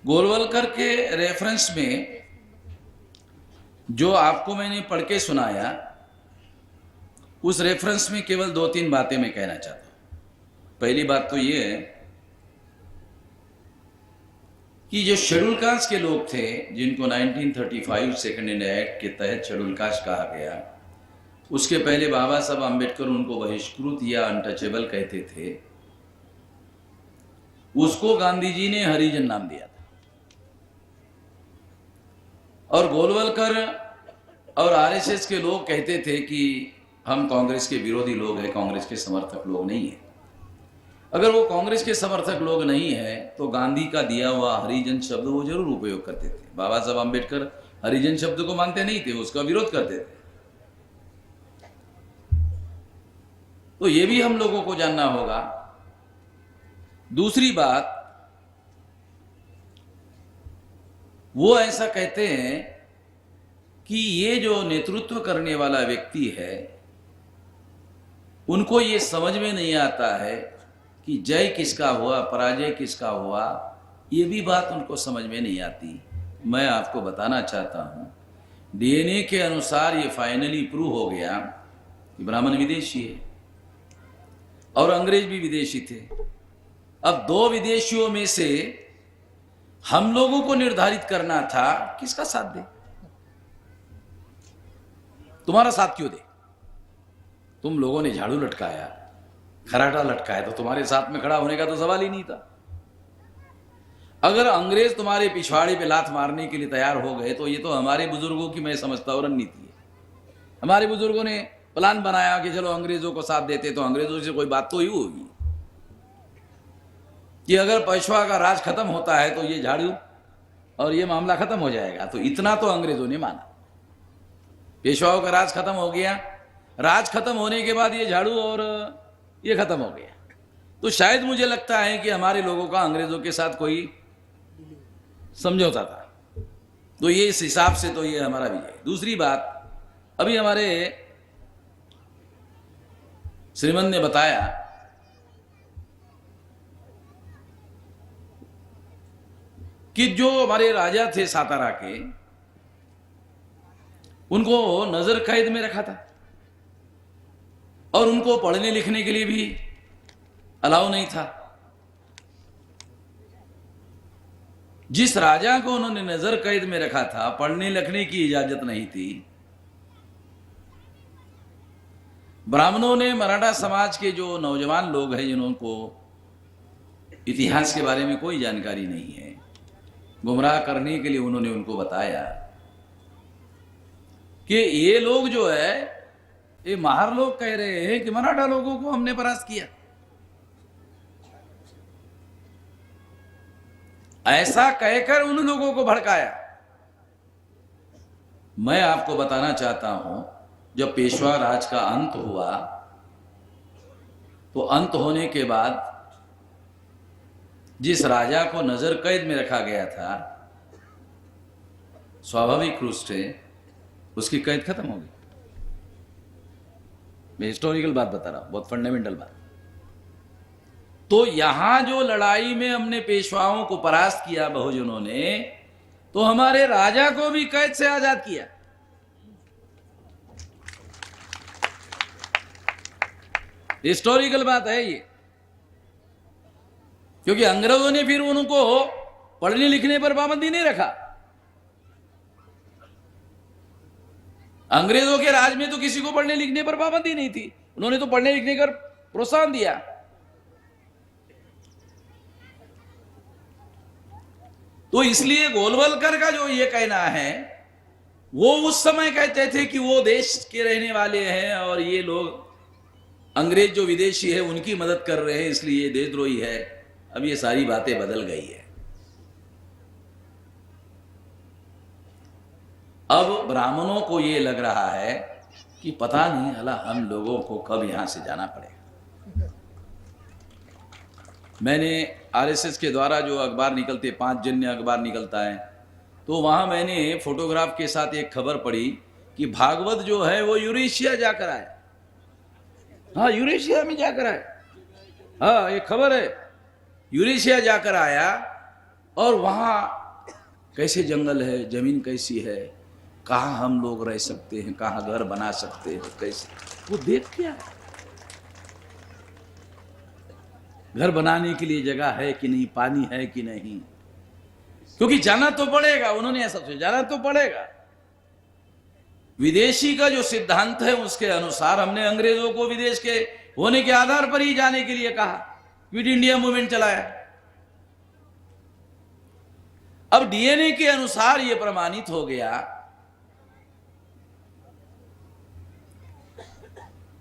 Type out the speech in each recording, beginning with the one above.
गोलवलकर के रेफरेंस में जो आपको मैंने पढ़ के सुनाया, उस रेफरेंस में केवल 2-3 बातें मैं कहना चाहता हूं। पहली बात तो ये है कि जो शेड्यूल कास्ट के लोग थे, जिनको 1935 सेकंड इंडिया एक्ट के तहत शेड्यूल कास्ट कहा गया, उसके पहले बाबा साहब आम्बेडकर उनको बहिष्कृत या अनटचेबल कहते थे, उसको गांधी जी ने हरिजन नाम दिया था। और गोलवलकर और आरएसएस के लोग कहते थे कि हम कांग्रेस के विरोधी लोग हैं, कांग्रेस के समर्थक लोग नहीं हैं। अगर वो कांग्रेस के समर्थक लोग नहीं है तो गांधी का दिया हुआ हरिजन शब्द वो जरूर उपयोग करते थे। बाबा साहब आम्बेडकर हरिजन शब्द को मानते नहीं थे, उसका विरोध करते थे। तो ये भी हम लोगों को जानना होगा। दूसरी बात, वो ऐसा कहते हैं कि ये जो नेतृत्व करने वाला व्यक्ति है, उनको ये समझ में नहीं आता है कि जय किसका हुआ, पराजय किसका हुआ, ये भी बात उनको समझ में नहीं आती। मैं आपको बताना चाहता हूँ, डीएनए के अनुसार ये फाइनली प्रूव हो गया कि ब्राह्मण विदेशी है और अंग्रेज भी विदेशी थे। अब 2 विदेशियों में से हम लोगों को निर्धारित करना था किसका साथ दे। तुम्हारा साथ क्यों दे? तुम लोगों ने झाड़ू लटकाया, खराटा लटकाया, तो तुम्हारे साथ में खड़ा होने का तो सवाल ही नहीं था। अगर अंग्रेज तुम्हारे पिछवाड़े पे लात मारने के लिए तैयार हो गए तो ये तो हमारे बुजुर्गों की, मैं समझता हूं, रणनीति है। हमारे बुजुर्गों ने प्लान बनाया कि चलो अंग्रेजों को साथ देते तो अंग्रेजों से कोई बात तो ही होगी कि अगर पेशवा का राज खत्म होता है तो ये झाड़ू और ये मामला खत्म हो जाएगा। तो इतना तो अंग्रेजों ने माना। पेशवाओं का राज खत्म हो गया, राज खत्म होने के बाद ये झाड़ू और ये खत्म हो गया। तो शायद मुझे लगता है कि हमारे लोगों का अंग्रेजों के साथ कोई समझौता था। तो ये इस हिसाब से तो ये हमारा विजय। दूसरी बात, अभी हमारे श्रीमंत ने बताया कि जो हमारे राजा थे सातारा के, उनको नजर कैद में रखा था और उनको पढ़ने लिखने के लिए भी अलाउ नहीं था। जिस राजा को उन्होंने नजर कैद में रखा था, पढ़ने लिखने की इजाजत नहीं थी। ब्राह्मणों ने, मराठा समाज के जो नौजवान लोग हैं जिनको इतिहास के बारे में कोई जानकारी नहीं है, गुमराह करने के लिए उन्होंने उनको बताया कि ये लोग जो है, ये महार लोग कह रहे हैं कि मराठा लोगों को हमने परास्त किया। ऐसा कहकर उन लोगों को भड़काया। मैं आपको बताना चाहता हूं, जब पेशवा राज का अंत हुआ तो अंत होने के बाद जिस राजा को नजर कैद में रखा गया था, स्वाभाविक रूप से उसकी कैद खत्म हो गई। मैं हिस्टोरिकल बात बता रहा हूं, बहुत फंडामेंटल बात। तो यहां जो लड़ाई में हमने पेशवाओं को परास्त किया बहुजनों ने, तो हमारे राजा को भी कैद से आजाद किया। हिस्टोरिकल बात है ये, क्योंकि अंग्रेजों ने फिर उनको पढ़ने लिखने पर पाबंदी नहीं रखा। अंग्रेजों के राज में तो किसी को पढ़ने लिखने पर पाबंदी नहीं थी, उन्होंने तो पढ़ने लिखने का प्रोत्साहन दिया। तो इसलिए गोलवलकर का जो ये कहना है, वो उस समय कहते थे कि वो देश के रहने वाले हैं और ये लोग अंग्रेज जो विदेशी है उनकी मदद कर रहे हैं, इसलिए ये देशद्रोही है। अब ये सारी बातें बदल गई है। अब ब्राह्मणों को ये लग रहा है कि पता नहीं हला हम लोगों को कब यहां से जाना पड़ेगा। मैंने आरएसएस के द्वारा जो अखबार निकलते, 5 जन्य अखबार निकलता है, तो वहां मैंने फोटोग्राफ के साथ एक खबर पढ़ी कि भागवत जो है वो यूरेशिया जाकर आया। हाँ, यूरेशिया में जाकर आया। हाँ, एक खबर है, यूरेशिया जाकर आया और वहाँ कैसे जंगल है, जमीन कैसी है, कहाँ हम लोग रह सकते हैं, कहाँ घर बना सकते हैं, कैसे, वो देख के आए। घर बनाने के लिए जगह है कि नहीं, पानी है कि नहीं, क्योंकि जाना तो पड़ेगा, उन्होंने ऐसा सोचा, जाना तो पड़ेगा। विदेशी का जो सिद्धांत है उसके अनुसार हमने अंग्रेजों को विदेश के होने के आधार पर ही जाने के लिए कहा, क्विट इंडिया मूवमेंट चलाया। अब डीएनए के अनुसार यह प्रमाणित हो गया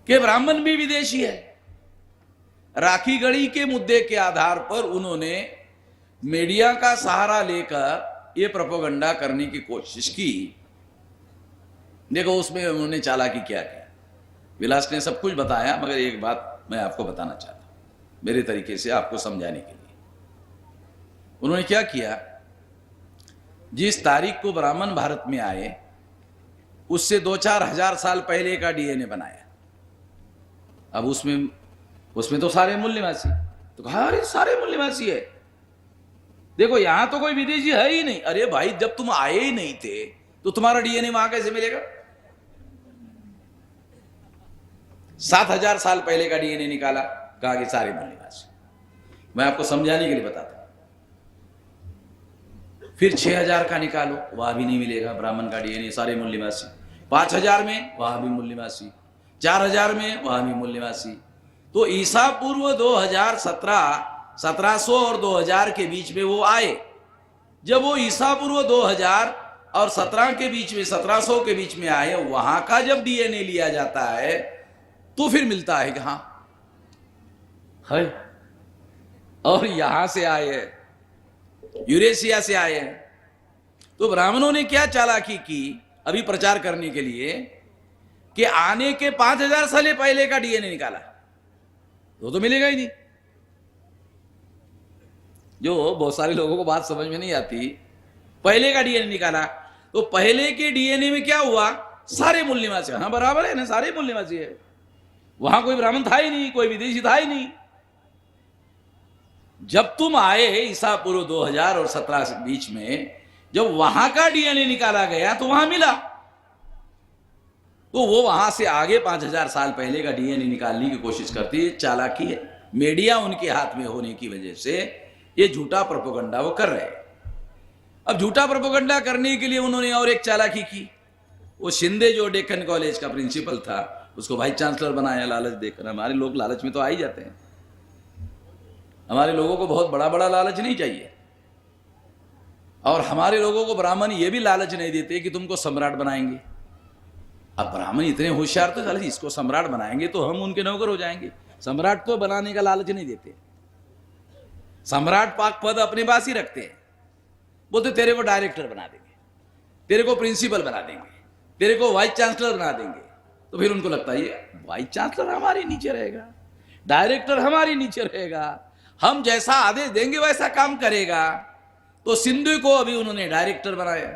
कि ब्राह्मण भी विदेशी है। राखी गढ़ी के मुद्दे के आधार पर उन्होंने मीडिया का सहारा लेकर यह प्रोपेगेंडा करने की कोशिश की। देखो उसमें उन्होंने चालाकी क्या की। विलास ने सब कुछ बताया, मगर एक बात मैं आपको बताना चाहता हूं मेरे तरीके से आपको समझाने के लिए। उन्होंने क्या किया, जिस तारीख को ब्राह्मण भारत में आए उससे 2-4 हजार साल पहले का डीएनए बनाया। अब उसमें तो सारे मूल निवासी, तो कहा अरे सारे मूल निवासी है, देखो यहां तो कोई विदेशी है ही नहीं। अरे भाई जब तुम आए ही नहीं थे तो तुम्हारा डीएनए वहां कैसे मिलेगा? 7,000 साल पहले का डीएनए निकाला, कहा कि सारे मूल निवासी। मैं आपको समझाने के लिए बताता हूं। फिर 6,000 का निकालो, वहां भी नहीं मिलेगा ब्राह्मण का डीएनए, सारे मूल निवासी। 5,000 में वहां भी मूल निवासी, 4,000 में वहां भी मूल निवासी। तो ईसा पूर्व 1700 और 2000 के बीच में वो आए। जब वो ईसा पूर्व 2000 और 17 के बीच में, 1700 के बीच में आए, वहां का जब डीएनए लिया जाता है तो फिर मिलता है कि हाँ है, और यहां से आए हैं, यूरेशिया से आए हैं। तो ब्राह्मणों ने क्या चालाकी की अभी प्रचार करने के लिए कि आने के 5,000 साल पहले का डीएनए निकाला, तो मिलेगा ही नहीं। जो बहुत सारे लोगों को बात समझ में नहीं आती, पहले का डीएनए निकाला तो पहले के डीएनए में क्या हुआ, सारे मूल निवासी। हाँ बराबर है ना, सारे मूल निवासी है, वहां कोई ब्राह्मण था ही नहीं, कोई विदेशी था ही नहीं। जब तुम आए ईसा पूर्व 2000 और 17 के बीच में, जब वहां का डीएनए निकाला गया तो वहां मिला, तो वो वहां से आगे 5,000 साल पहले का डीएनए निकालने की कोशिश करती है। चालाकी है, मीडिया उनके हाथ में होने की वजह से ये झूठा प्रोपेगेंडा वो कर रहे हैं। अब झूठा प्रोपेगेंडा करने के लिए उन्होंने और एक चालाकी की। वो शिंदे जो डेक्कन कॉलेज का प्रिंसिपल था, उसको वाइस चांसलर बनाया लालच देकर। हमारे लोग लालच में तो आ ही जाते हैं, हमारे लोगों को बहुत बड़ा बड़ा लालच नहीं चाहिए। और हमारे लोगों को ब्राह्मण ये भी लालच नहीं देते कि तुमको सम्राट बनाएंगे। अब ब्राह्मण इतने होशियार तो चले, इसको सम्राट बनाएंगे तो हम उनके नौकर हो जाएंगे। सम्राट तो बनाने का लालच नहीं देते, सम्राट पाक पद अपने पास ही रखते हैं। बोलते तेरे को डायरेक्टर बना देंगे, तेरे को प्रिंसिपल बना देंगे, तेरे को वाइस चांसलर बना देंगे। तो फिर उनको लगता है ये वाइस चांसलर हमारे नीचे रहेगा, डायरेक्टर हमारे नीचे रहेगा, हम जैसा आदेश देंगे वैसा काम करेगा। तो सिंधु को अभी उन्होंने डायरेक्टर बनाया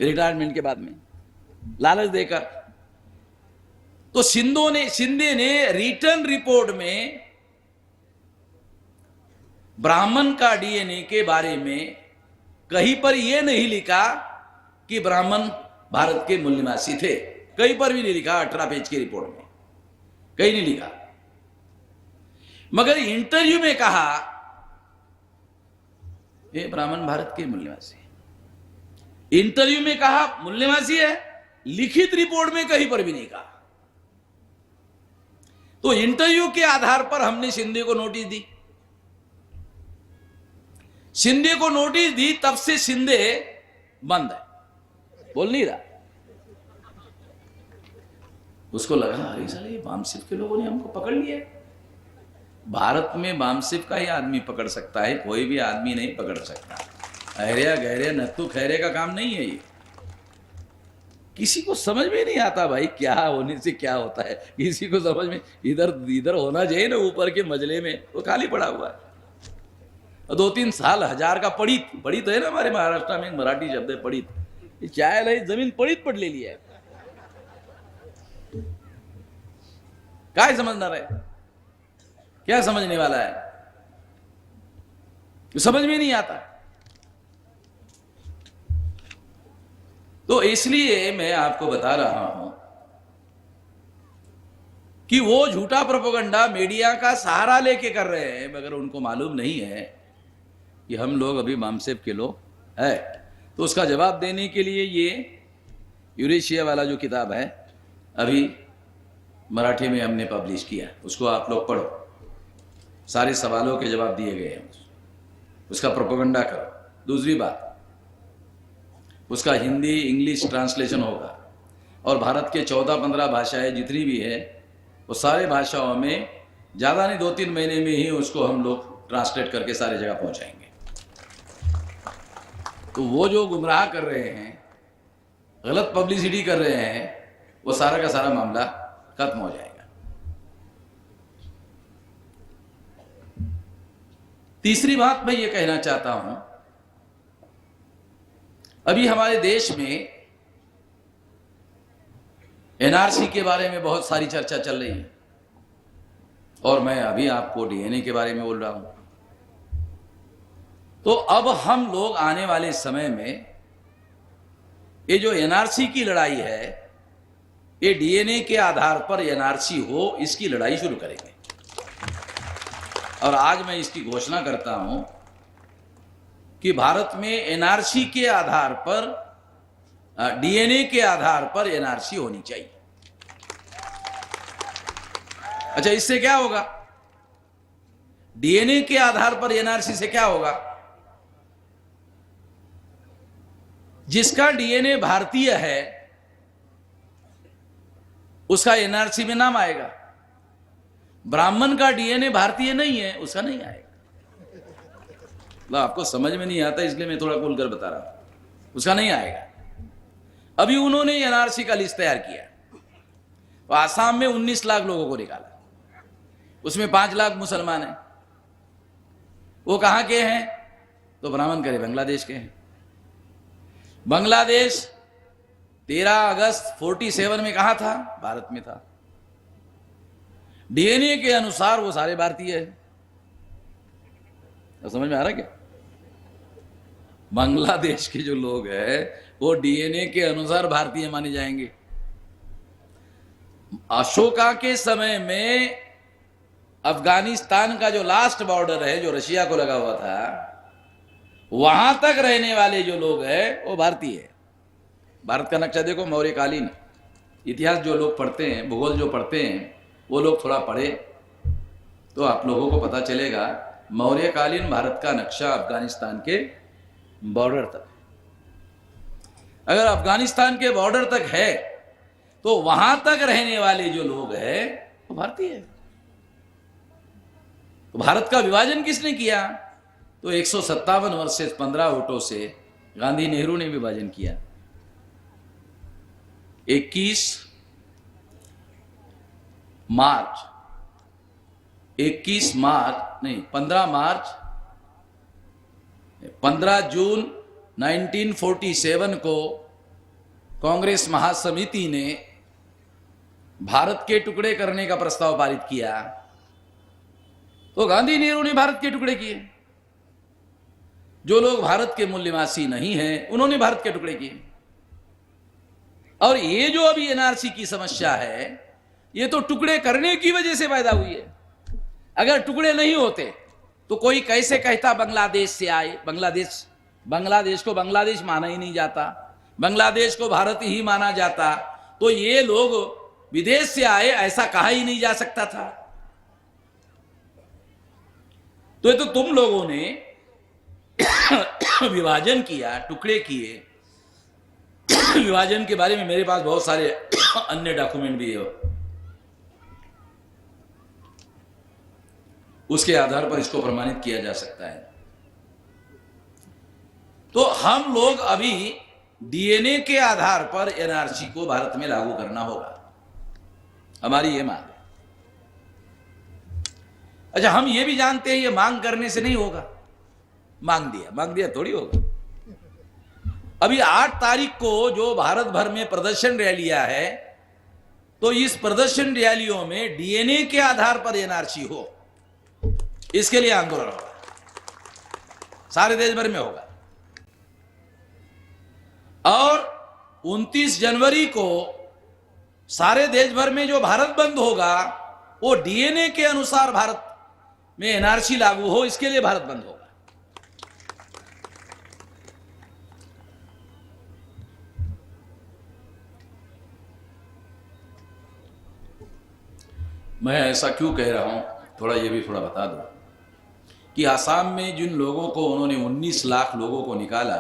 रिटायरमेंट के बाद में, लालच देकर। तो शिंदे ने रिटर्न रिपोर्ट में ब्राह्मण का डीएनए के बारे में कहीं पर यह नहीं लिखा कि ब्राह्मण भारत के मूल निवासी थे, कहीं पर भी नहीं लिखा। 18 पेज की रिपोर्ट में कहीं नहीं लिखा, मगर इंटरव्यू में कहा ये ब्राह्मण भारत के मूल निवासी। इंटरव्यू में कहा मूल निवासी है, लिखित रिपोर्ट में कहीं पर भी नहीं कहा। तो इंटरव्यू के आधार पर हमने शिंदे को नोटिस दी। शिंदे को नोटिस दी, तब से शिंदे बंद है, बोल नहीं रहा। उसको लगा अरे साले वामसिफ के लोगों ने हमको पकड़ लिया। भारत में वामसिफ का ही आदमी पकड़ सकता है, कोई भी आदमी नहीं पकड़ सकता। अहरिया गहरिया नत्थु खैरे का काम नहीं है ये। किसी को समझ में नहीं आता भाई क्या होने से क्या होता है, किसी को समझ में इधर होना चाहिए ना, ऊपर के मजले में वो खाली पड़ा हुआ है। 2-3 साल 1000 का पड़ित है ना, हमारे महाराष्ट्र में एक मराठी शब्द है पड़ित। ये चाय लाई जमीन पड़ित पड़ ले लिया है, क्या समझना है, क्या समझने वाला है। समझ में नहीं आता। तो इसलिए मैं आपको बता रहा हूं कि वो झूठा प्रोपेगेंडा मीडिया का सहारा लेके कर रहे हैं, मगर उनको मालूम नहीं है कि हम लोग अभी मामसेब के लोग है। तो उसका जवाब देने के लिए ये यूरेशिया वाला जो किताब है अभी मराठी में हमने पब्लिश किया, उसको आप लोग पढ़ो, सारे सवालों के जवाब दिए गए हैं, उसका प्रोपेगेंडा करो। दूसरी बात, उसका हिंदी इंग्लिश ट्रांसलेशन होगा और भारत के 14-15 भाषाएं जितनी भी है वो सारे भाषाओं में ज़्यादा नहीं 2-3 महीने में ही उसको हम लोग ट्रांसलेट करके सारी जगह पहुंचाएंगे। तो वो जो गुमराह कर रहे हैं, गलत पब्लिसिटी कर रहे हैं, वो सारा का सारा मामला खत्म हो जाएगा। तीसरी बात मैं ये कहना चाहता हूं, अभी हमारे देश में एनआरसी के बारे में बहुत सारी चर्चा चल रही है और मैं अभी आपको डीएनए के बारे में बोल रहा हूं। तो अब हम लोग आने वाले समय में ये जो एनआरसी की लड़ाई है, ये डीएनए के आधार पर एनआरसी हो, इसकी लड़ाई शुरू करेंगे। और आज मैं इसकी घोषणा करता हूं कि भारत में एनआरसी के आधार पर, डीएनए के आधार पर एनआरसी होनी चाहिए। अच्छा, इससे क्या होगा? डीएनए के आधार पर एनआरसी से क्या होगा? जिसका डीएनए भारतीय है उसका एनआरसी में नाम आएगा। ब्राह्मण का डीएनए भारतीय नहीं है, उसका नहीं आएगा। आपको समझ में नहीं आता इसलिए मैं थोड़ा खोलकर बता रहा हूं, उसका नहीं आएगा। अभी उन्होंने एनआरसी का लिस्ट तैयार किया, तो आसाम में 19 लाख लोगों को निकाला, उसमें 5 लाख मुसलमान हैं। वो कहां के हैं? तो ब्राह्मण करे बांग्लादेश के हैं। बांग्लादेश 13 अगस्त 47 में कहां था? भारत में था। डीएनए के अनुसार वो सारे भारतीय हैं। तो समझ में आ रहा क्या? बांग्लादेश के जो लोग हैं वो डीएनए के अनुसार भारतीय माने जाएंगे। अशोका के समय में अफगानिस्तान का जो लास्ट बॉर्डर है जो रशिया को लगा हुआ था, वहां तक रहने वाले जो लोग हैं वो भारतीय है। भारत का नक्शा देखो, मौर्यकालीन इतिहास जो लोग पढ़ते हैं, भूगोल जो पढ़ते हैं, वो लोग थोड़ा पढ़े तो आप लोगों को पता चलेगा। मौर्यकालीन भारत का नक्शा अफगानिस्तान के बॉर्डर तक, अगर अफगानिस्तान के बॉर्डर तक है तो वहां तक रहने वाले जो लोग हैं वो भारतीय है। तो भारत का विभाजन किसने किया? तो 157 वर्सेस 15 वोटों से गांधी नेहरू ने विभाजन किया। 15 जून 1947 को कांग्रेस महासमिति ने भारत के टुकड़े करने का प्रस्ताव पारित किया, तो गांधी नेहरू ने भारत के टुकड़े किए। जो लोग भारत के मूल्यवासी नहीं हैं उन्होंने भारत के टुकड़े किए। और ये जो अभी एनआरसी की समस्या है, ये तो टुकड़े करने की वजह से पैदा हुई है। अगर टुकड़े नहीं होते तो कोई कैसे कहता बांग्लादेश से आए? बांग्लादेश को बांग्लादेश माना ही नहीं जाता, बांग्लादेश को भारत ही माना जाता, तो ये लोग विदेश से आए ऐसा कहा ही नहीं जा सकता था। तो ये तो तुम लोगों ने विभाजन किया, टुकड़े किए। विभाजन के बारे में मेरे पास बहुत सारे अन्य डॉक्यूमेंट भी है, उसके आधार पर इसको प्रमाणित किया जा सकता है। तो हम लोग अभी डीएनए के आधार पर एनआरसी को भारत में लागू करना होगा, हमारी ये मांग है। अच्छा, हम ये भी जानते हैं ये मांग करने से नहीं होगा। मांग दिया थोड़ी होगा। अभी 8 तारीख को जो भारत भर में प्रदर्शन रैलियां है, तो इस प्रदर्शन रैलियों में डीएनए के आधार पर एनआरसी हो, इसके लिए आंदोलन होगा। सारे देश भर में होगा। और 29 जनवरी को सारे देश भर में जो भारत बंद होगा वो डीएनए के अनुसार भारत में एनआरसी लागू हो, इसके लिए भारत बंद होगा। मैं ऐसा क्यों कह रहा हूं, थोड़ा ये भी थोड़ा बता दूं कि आसाम में जिन लोगों को उन्होंने 19 लाख लोगों को निकाला,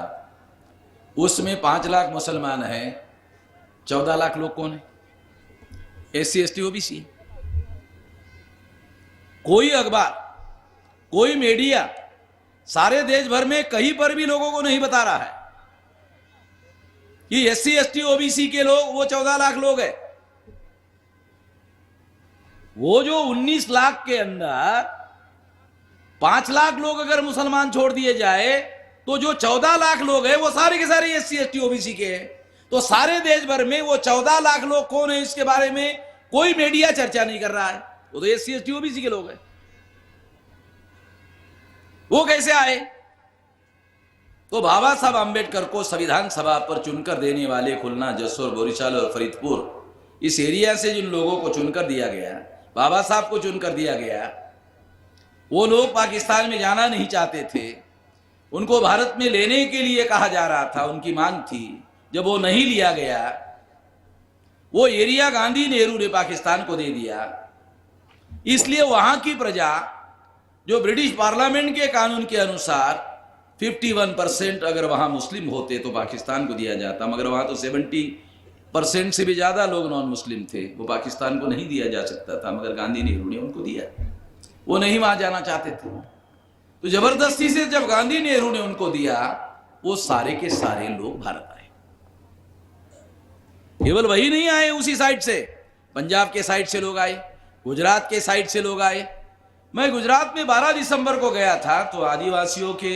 उसमें 5 लाख मुसलमान हैं, 14 लाख लोग कौन है? SC ST OBC. कोई अखबार, कोई मीडिया सारे देश भर में कहीं पर भी लोगों को नहीं बता रहा है कि एससी एसटी ओबीसी के लोग वो 14 लाख लोग हैं। वो जो 19 लाख के अंदर 5 लाख लोग अगर मुसलमान छोड़ दिए जाए तो जो 14 लाख लोग हैं वो सारे के सारे एससी एसटी ओबीसी के हैं। तो सारे देश भर में वो 14 लाख लोग कौन है, इसके बारे में कोई मीडिया चर्चा नहीं कर रहा है। वो तो एससी एसटी ओबीसी के लोग हैं। वो कैसे आए? तो बाबा साहब अंबेडकर को संविधान सभा पर चुनकर देने वाले खुलना, जसोर, बोरीचाल और फरीदपुर, इस एरिया से जिन लोगों को चुनकर दिया गया, बाबा साहब को चुनकर दिया गया, वो लोग पाकिस्तान में जाना नहीं चाहते थे। उनको भारत में लेने के लिए कहा जा रहा था, उनकी मांग थी। जब वो नहीं लिया गया, वो एरिया गांधी नेहरू ने पाकिस्तान को दे दिया। इसलिए वहां की प्रजा, जो ब्रिटिश पार्लियामेंट के कानून के अनुसार 51% अगर वहां मुस्लिम होते तो पाकिस्तान को दिया जाता, मगर वहां तो 70% से भी ज्यादा लोग नॉन मुस्लिम थे, वो पाकिस्तान को नहीं दिया जा सकता था, मगर गांधी नेहरू ने उनको दिया। वो नहीं वहां जाना चाहते थे, तो जबरदस्ती से जब गांधी नेहरू ने उनको दिया, वो सारे के सारे लोग भारत आए। केवल वही नहीं आए, उसी साइड से, पंजाब के साइड से लोग आए, गुजरात के साइड से लोग आए। मैं गुजरात में 12 दिसंबर को गया था, तो आदिवासियों के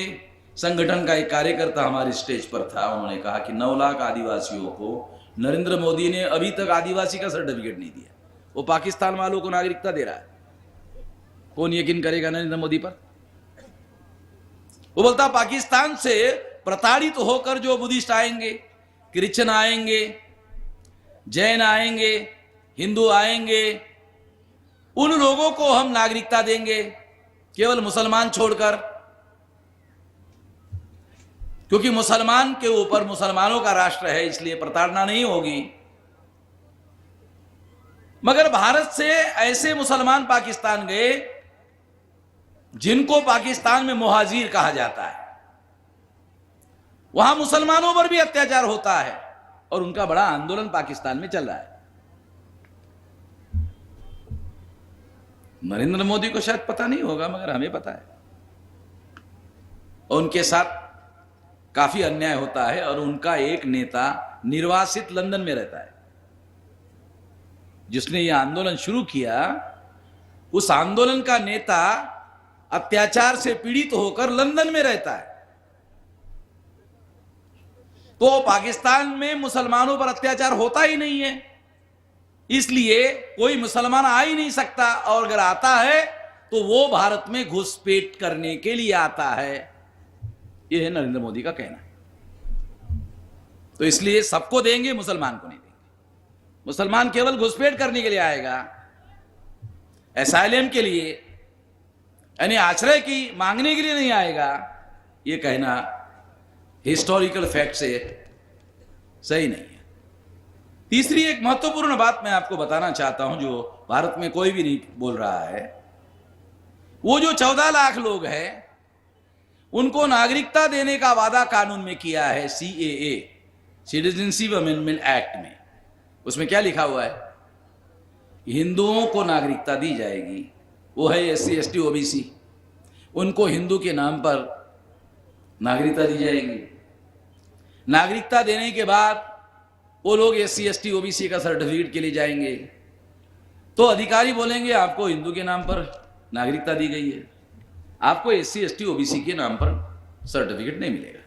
संगठन का एक कार्यकर्ता हमारे स्टेज पर था। उन्होंने कहा कि 9 लाख आदिवासियों को नरेंद्र मोदी ने अभी तक आदिवासी का सर्टिफिकेट नहीं दिया, वो पाकिस्तान वालों को नागरिकता दे रहा है। कौन यकीन करेगा नरेंद्र मोदी पर? वो बोलता पाकिस्तान से प्रताड़ित होकर जो बुद्धिस्ट आएंगे, क्रिश्चियन आएंगे, जैन आएंगे, हिंदू आएंगे, उन लोगों को हम नागरिकता देंगे, केवल मुसलमान छोड़कर, क्योंकि मुसलमान के ऊपर मुसलमानों का राष्ट्र है, इसलिए प्रताड़ना नहीं होगी। मगर भारत से ऐसे मुसलमान पाकिस्तान गए जिनको पाकिस्तान में मुहाजिर कहा जाता है। वहां मुसलमानों पर भी अत्याचार होता है और उनका बड़ा आंदोलन पाकिस्तान में चल रहा है। नरेंद्र मोदी को शायद पता नहीं होगा, मगर हमें पता है। और उनके साथ काफी अन्याय होता है, और उनका एक नेता निर्वासित लंदन में रहता है। जिसने यह आंदोलन शुरू किया, उस आंदोलन का नेता अत्याचार से पीड़ित होकर लंदन में रहता है। तो पाकिस्तान में मुसलमानों पर अत्याचार होता ही नहीं है, इसलिए कोई मुसलमान आ ही नहीं सकता, और अगर आता है तो वो भारत में घुसपैठ करने के लिए आता है। यह है नरेंद्र मोदी का कहना। तो इसलिए सबको देंगे, मुसलमान को नहीं देंगे। मुसलमान केवल घुसपैठ करने के लिए आएगा, एसाइलम के लिए, यानी आश्रय की मांगने के लिए नहीं आएगा। यह कहना हिस्टोरिकल फैक्ट से सही नहीं है। तीसरी एक महत्वपूर्ण बात मैं आपको बताना चाहता हूं, जो भारत में कोई भी नहीं बोल रहा है। वो जो 14 लाख लोग हैं, उनको नागरिकता देने का वादा कानून में किया है, CAA, सिटीजनशिप अमेंडमेंट एक्ट में। उसमें क्या लिखा हुआ है? हिंदुओं को नागरिकता दी जाएगी। वो है SC ST OBC, उनको हिंदू के नाम पर नागरिकता दी जाएगी। नागरिकता देने के बाद वो लोग SC ST OBC का सर्टिफिकेट के लिए जाएंगे, तो अधिकारी बोलेंगे आपको हिंदू के नाम पर नागरिकता दी गई है, आपको SC ST OBC के नाम पर सर्टिफिकेट नहीं मिलेगा।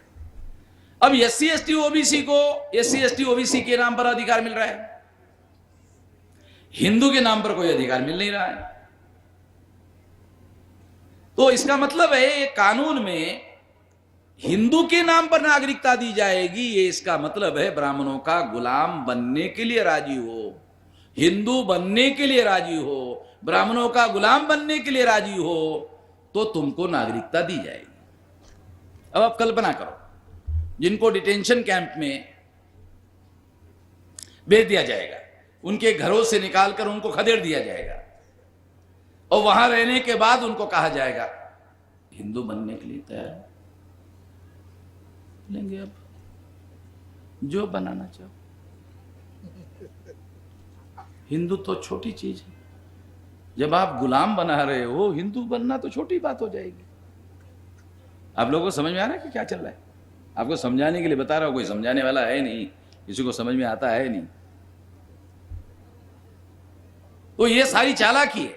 अब SC ST OBC को SC ST OBC के नाम पर अधिकार मिल रहा है, हिंदू के नाम पर कोई अधिकार मिल नहीं रहा है। तो इसका मतलब है कानून में हिंदू के नाम पर नागरिकता दी जाएगी, ये इसका मतलब है ब्राह्मणों का गुलाम बनने के लिए राजी हो, हिंदू बनने के लिए राजी हो, ब्राह्मणों का गुलाम बनने के लिए राजी हो, तो तुमको नागरिकता दी जाएगी। अब आप कल्पना करो, जिनको डिटेंशन कैंप में भेज दिया जाएगा, उनके घरों से निकालकर उनको खदेड़ दिया जाएगा, और वहां रहने के बाद उनको कहा जाएगा हिंदू बनने के लिए तैयार लेंगे, अब जो बनाना चाहो। हिंदू तो छोटी चीज है, जब आप गुलाम बना रहे हो, हिंदू बनना तो छोटी बात हो जाएगी। आप लोगों को समझ में आ रहा है कि क्या चल रहा है? आपको समझाने के लिए बता रहा हूं, कोई समझाने वाला है नहीं, किसी को समझ में आता है नहीं। तो ये सारी चालाकी है।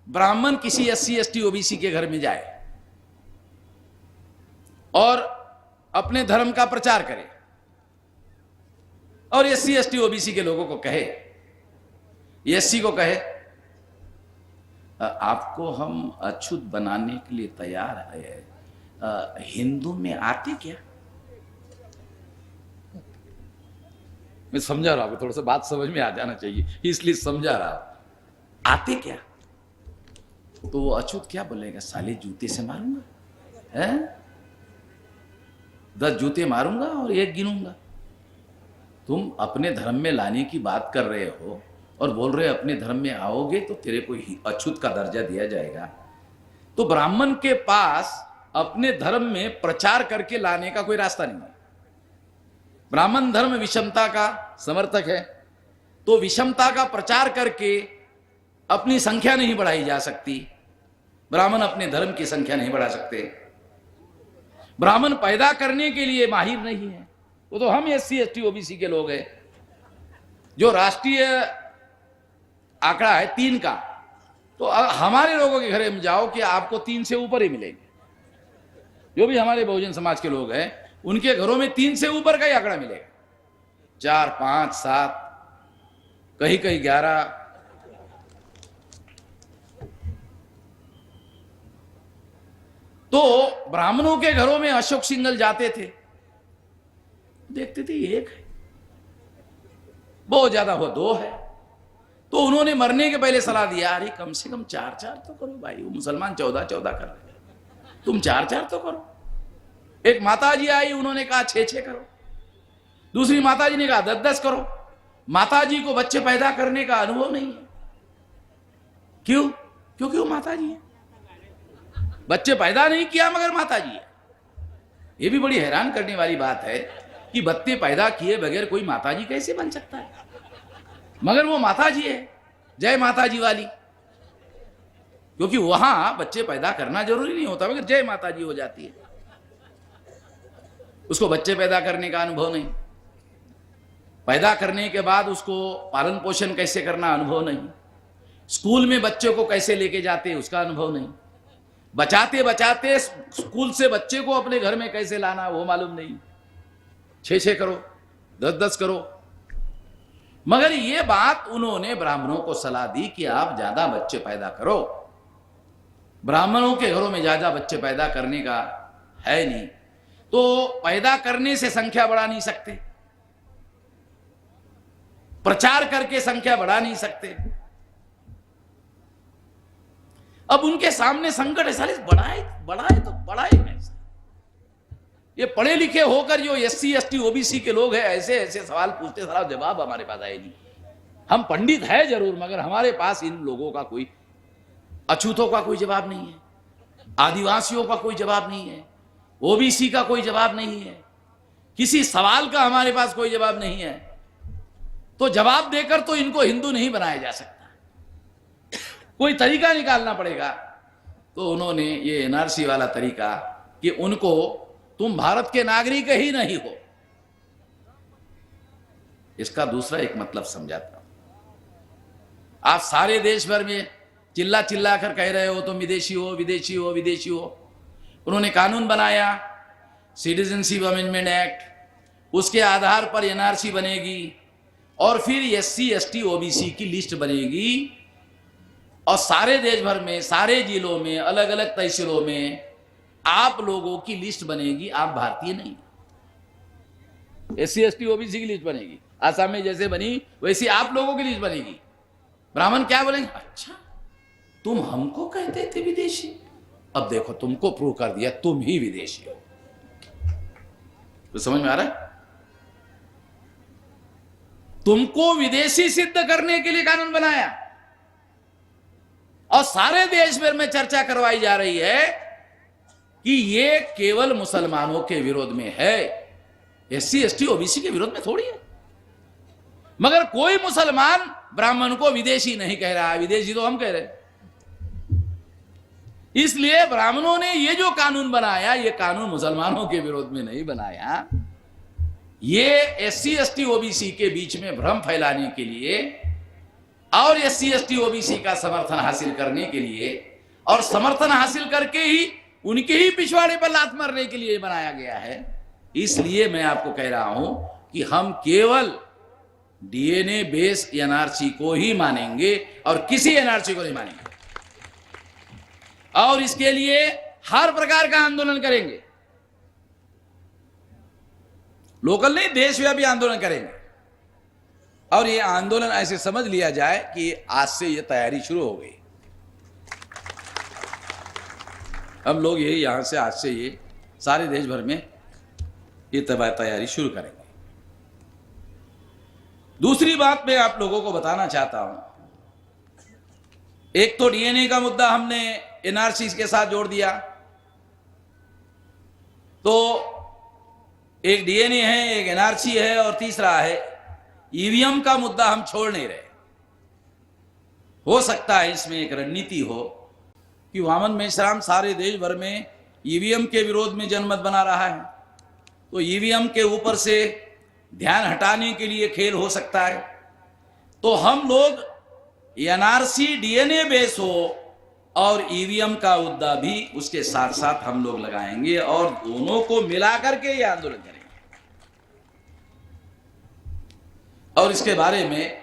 ब्राह्मण किसी SC ST OBC के घर में जाए और अपने धर्म का प्रचार करे, और SC ST OBC के लोगों को कहे, SC को कहे आपको हम अछूत बनाने के लिए तैयार है, हिंदू में आते क्या? मैं समझा रहा हूं, थोड़ा सा बात समझ में आ जाना चाहिए, इसलिए समझा रहा हूं। आते क्या? तो वो अछूत क्या बोलेगा? साले जूते से मारूंगा, हैं? 10 जूते मारूंगा और 1 गिनूंगा। तुम अपने धर्म में लाने की बात कर रहे हो और बोल रहे अपने धर्म में आओगे तो तेरे को अछूत का दर्जा दिया जाएगा। तो ब्राह्मण के पास अपने धर्म में प्रचार करके लाने का कोई रास्ता नहीं है। ब्राह्मण धर्म विषमता का समर्थक है, तो विषमता का प्रचार करके अपनी संख्या नहीं बढ़ाई जा सकती। ब्राह्मण अपने धर्म की संख्या नहीं बढ़ा सकते। ब्राह्मण पैदा करने के लिए माहिर नहीं है। वो तो हम SC ST OBC के लोग हैं। जो राष्ट्रीय आंकड़ा है 3 का, तो हमारे लोगों के घर में जाओ कि आपको 3 से ऊपर ही मिलेंगे। जो भी हमारे बहुजन समाज के लोग हैं, उनके घरों में 3 से ऊपर का ही आंकड़ा मिलेगा। 4, 5, 7, कहीं कहीं 11। तो ब्राह्मणों के घरों में अशोक सिंगल जाते थे, देखते थे 1 है, बहुत ज्यादा हो 2 है। तो उन्होंने मरने के पहले सलाह दिया, अरे कम से कम 4-4 तो करो भाई, वो मुसलमान 14-14 कर रहे हैं, तुम 4-4 तो करो। एक माताजी आई, उन्होंने कहा 6-6 करो। दूसरी माताजी ने कहा 10-10 करो। माताजी को बच्चे पैदा करने का अनुभव नहीं है। क्यों? क्योंकि वो माताजी है, बच्चे पैदा नहीं किया मगर माताजी है। ये भी बड़ी हैरान करने वाली बात है कि बच्चे पैदा किए बगैर कोई माताजी कैसे बन सकता है, मगर वो माताजी है, जय माताजी वाली। क्योंकि वहां बच्चे पैदा करना जरूरी नहीं होता, मगर जय माताजी हो जाती है। उसको बच्चे पैदा करने का अनुभव नहीं, पैदा करने के बाद उसको पालन पोषण कैसे करना अनुभव नहीं, स्कूल में बच्चे को कैसे लेके जाते उसका अनुभव नहीं, बचाते बचाते स्कूल से बच्चे को अपने घर में कैसे लाना वो मालूम नहीं। 6-6 करो, 10-10 करो। मगर ये बात उन्होंने ब्राह्मणों को सलाह दी कि आप ज्यादा बच्चे पैदा करो। ब्राह्मणों के घरों में ज्यादा बच्चे पैदा करने का है नहीं, तो पैदा करने से संख्या बढ़ा नहीं सकते, प्रचार करके संख्या बढ़ा नहीं सकते। अब उनके सामने संकट है, साले बढ़ाए तो बढ़ाए कैसे? ये पढ़े लिखे होकर जो SC ST OBC के लोग हैं, ऐसे ऐसे सवाल पूछते, सारा जवाब हमारे पास आए नहीं। हम पंडित है जरूर, मगर हमारे पास इन लोगों का कोई, अछूतों का कोई जवाब नहीं है, आदिवासियों का कोई जवाब नहीं है, OBC का कोई जवाब नहीं है, किसी सवाल का हमारे पास कोई जवाब नहीं है। तो जवाब देकर तो इनको हिंदू नहीं बनाया जा सकता, कोई तरीका निकालना पड़ेगा। तो उन्होंने ये NRC वाला तरीका कि उनको तुम भारत के नागरिक ही नहीं हो, इसका दूसरा एक मतलब समझाता हूं। आप सारे देश भर में चिल्ला चिल्ला कर कह रहे हो तुम विदेशी हो, विदेशी हो, विदेशी हो। उन्होंने कानून बनाया, सिटीजनशिप अमेंडमेंट एक्ट, उसके आधार पर NRC बनेगी और फिर SC ST OBC की लिस्ट बनेगी, और सारे देश भर में, सारे जिलों में, अलग अलग तहसीलों में आप लोगों की लिस्ट बनेगी, आप भारतीय नहीं। SC ST OBC की लिस्ट बनेगी, आसाम में जैसे बनी वैसी आप लोगों की लिस्ट बनेगी। ब्राह्मण क्या बोलेंगे, अच्छा तुम हमको कहते थे विदेशी, अब देखो तुमको प्रूव कर दिया तुम ही विदेशी हो। तो समझ में आ रहा है? तुमको विदेशी सिद्ध करने के लिए कानून बनाया, और सारे देश भर में चर्चा करवाई जा रही है कि ये केवल मुसलमानों के विरोध में है, SC ST OBC के विरोध में थोड़ी है। मगर कोई मुसलमान ब्राह्मण को विदेशी नहीं कह रहा है, विदेशी तो हम कह रहे हैं। इसलिए ब्राह्मणों ने ये जो कानून बनाया, ये कानून मुसलमानों के विरोध में नहीं बनाया, ये SC ST OBC के बीच में भ्रम फैलाने के लिए और SC ST OBC का समर्थन हासिल करने के लिए, और समर्थन हासिल करके ही उनके ही पिछवाड़े पर लात मारने के लिए बनाया गया है। इसलिए मैं आपको कह रहा हूं कि हम केवल DNA बेस NRC को ही मानेंगे और किसी NRC को नहीं मानेंगे, और इसके लिए हर प्रकार का आंदोलन करेंगे। लोकल नहीं, देशव्यापी आंदोलन करेंगे। और ये आंदोलन ऐसे समझ लिया जाए कि आज से ये तैयारी शुरू हो गई। हम लोग ये यहां से आज से ये सारे देश भर में ये तैयारी शुरू करेंगे। दूसरी बात मैं आप लोगों को बताना चाहता हूं, एक तो DNA का मुद्दा हमने NRC के साथ जोड़ दिया, तो एक DNA है, एक NRC है, और तीसरा है EVM का मुद्दा हम छोड़ नहीं रहे। हो सकता है इसमें एक रणनीति हो कि वामन मेश्राम सारे देश भर में EVM के विरोध में जनमत बना रहा है, तो EVM के ऊपर से ध्यान हटाने के लिए खेल हो सकता है। तो हम लोग NRC DNA बेस हो और EVM का मुद्दा भी उसके साथ साथ हम लोग लगाएंगे, और दोनों को मिला करके ये आंदोलन करेंगे। और इसके बारे में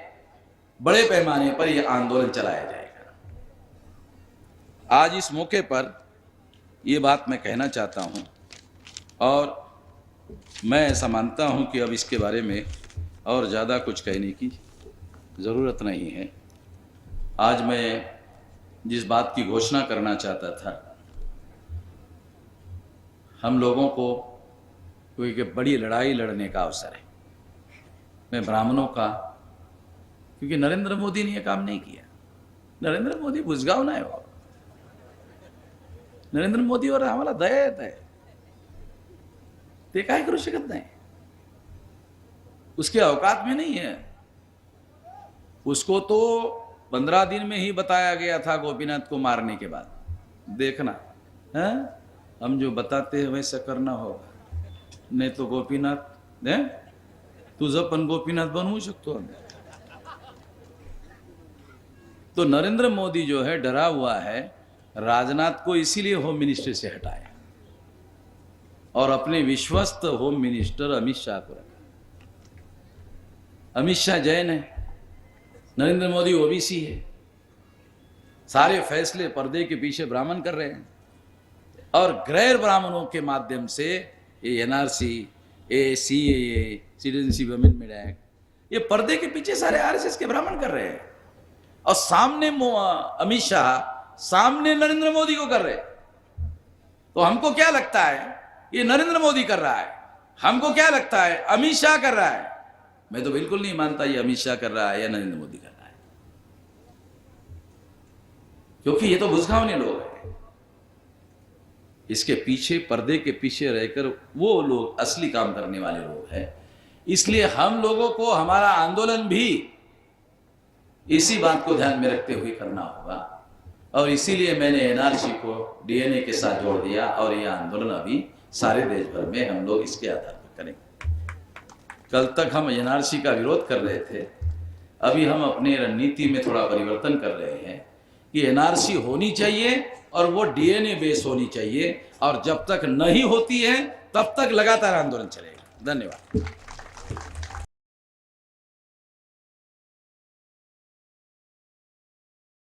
बड़े पैमाने पर यह आंदोलन चलाया जाएगा। आज इस मौके पर यह बात मैं कहना चाहता हूं, और मैं ऐसा मानता हूं कि अब इसके बारे में और ज़्यादा कुछ कहने की ज़रूरत नहीं है। आज मैं जिस बात की घोषणा करना चाहता था, हम लोगों को कोई बड़ी लड़ाई लड़ने का अवसर है। मैं ब्राह्मणों का, क्योंकि नरेंद्र मोदी ने यह काम नहीं किया। नरेंद्र मोदी बुजगाव नाही हो, नरेंद्र मोदीवर आम्हाला दया येत आहे, ते काय करू शकत नाही, उसके औकात में नहीं है। उसको तो 15 दिन में ही बताया गया था गोपीनाथ को मारने के बाद, देखना है हम जो बताते हैं वैसा करना होगा, नहीं तो गोपीनाथ तुझं पण गोपीनाथ बनवू शकतो हम। तो नरेंद्र मोदी जो है डरा हुआ है, राजनाथ को इसीलिए होम मिनिस्टर से हटाया और अपने विश्वस्त होम मिनिस्टर अमित शाह को रखा। अमित शाह जैन है, नरेंद्र मोदी OBC है, सारे फैसले पर्दे के पीछे ब्राह्मण कर रहे हैं, और गैर ब्राह्मणों के माध्यम से ये NRC, CAA, citizenship amendment act, ये पर्दे के पीछे सारे RSS के ब्राह्मण कर रहे हैं, और सामने अमित शाह सामने नरेंद्र मोदी को कर रहे हैं। तो हमको क्या लगता है, ये नरेंद्र मोदी कर रहा है, हमको क्या लगता है अमित शाह कर रहा है। मैं तो बिल्कुल नहीं मानता ये अमित शाह कर रहा है या नरेंद्र मोदी कर रहा है, क्योंकि ये तो भुजगावने लोग हैं। इसके पीछे, पर्दे के पीछे रहकर वो लोग असली काम करने वाले लोग हैं। इसलिए हम लोगों को हमारा आंदोलन भी इसी बात को ध्यान में रखते हुए करना होगा, और इसीलिए मैंने NRC को DNA के साथ जोड़ दिया, और यह आंदोलन अभी सारे देश भर में हम लोग इसके आधार पर करेंगे। कल तक हम NRC का विरोध कर रहे थे, अभी हम अपने रणनीति में थोड़ा परिवर्तन कर रहे हैं कि NRC होनी चाहिए और वो DNA बेस होनी चाहिए, और जब तक नहीं होती है तब तक लगातार आंदोलन चलेगा। धन्यवाद।